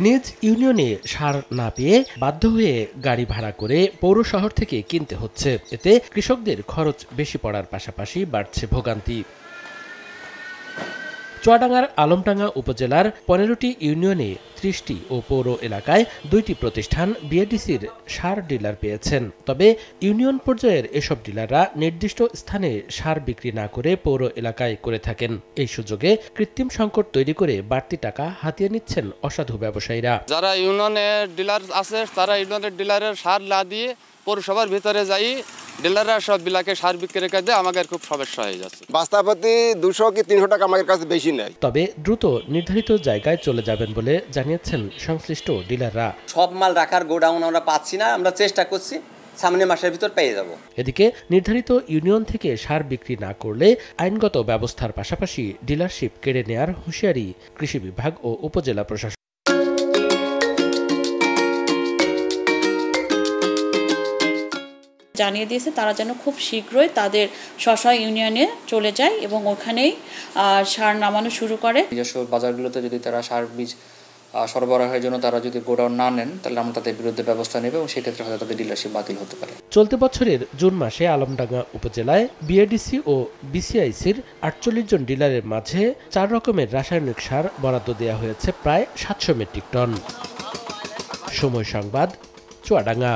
নিজ ইউনিয়নে সার না পেয়ে বাধ্য হয়ে গাড়ি ভাড়া করে পৌর শহর থেকে কিনতে হচ্ছে। এতে কৃষকদের খরচ বেশি পড়ার পাশাপাশি বাড়ছে ভোগান্তি। চুয়াডাঙ্গার আলমডাঙ্গা উপজেলার ১৫টি ইউনিয়নে ৩০টি ও পৌর এলাকায় ২টি প্রতিষ্ঠান বিএডিসির সার ডিলার পেয়েছেন। তবে ইউনিয়ন পর্যায়ের এসব ডিলাররা নির্দিষ্ট স্থানে সার বিক্রি না করে পৌর এলাকায় করে থাকেন। এই সুযোগে কৃত্রিম সংকট তৈরি করে বাড়তি টাকা হাতিয়ে নিচ্ছেন অসাধু ব্যবসায়ীরা। যারা ইউনিয়নের ডিলার আছে তারা ইউনিয়নের ডিলারের সার না দিয়ে পৌরসভার ভিতরে যাই ডিলাররা সব বিলাকে সার বিক্রি করে দেয়। আমাদের খুব সমস্যা হয়ে যাচ্ছে। বাস্তাপতি 200 কি 300 টাকা আমাদের কাছে বেশি নেয়। তবে দ্রুত নির্ধারিত জায়গায় চলে যাবেন বলে জানিয়েছেন সংশ্লিষ্ট ডিলাররা। সব মাল রাখার গোডাউন আমরা পাচ্ছি না, আমরা চেষ্টা করছি সামনের মাসের ভিতর পেয়ে যাব। এদিকে নির্ধারিত ইউনিয়ন থেকে সার বিক্রি না করলে আইনগত ব্যবস্থার পাশাপাশি ডিলারশিপ কেড়ে নেয়ার হুঁশিয়ারি কৃষি বিভাগ ও উপজেলা প্রশাসন। জানিয়ে দিয়েছে তারা যেন খুব শীঘ্রই তাদের স্ব ইউনিয়নে চলে যায় এবং ওখানেই সার নামানো শুরু করে। নিজস্ব বাজারগুলোতে যদি তারা সার বীজ সরবরাহের জন্য তারা যদি গোডাউন না নেন তাহলে আমরা তাদের বিরুদ্ধে ব্যবস্থা নেব এবং সেক্ষেত্রে হয়তো তাদের ডিলারশিপ বাতিল হতে পারে। চলতি বছরের জুন মাসে আলমডাঙ্গা উপজেলায় বিএডিসি ও বিসিআইসির ৪৮ জন ডিলারের মাঝে ৪ রকমের রাসায়নিক সার বরাদ্দ দেওয়া হয়েছে প্রায় ৭০০ মেট্রিক টন। সময় সংবাদ, চুয়াডাঙ্গা।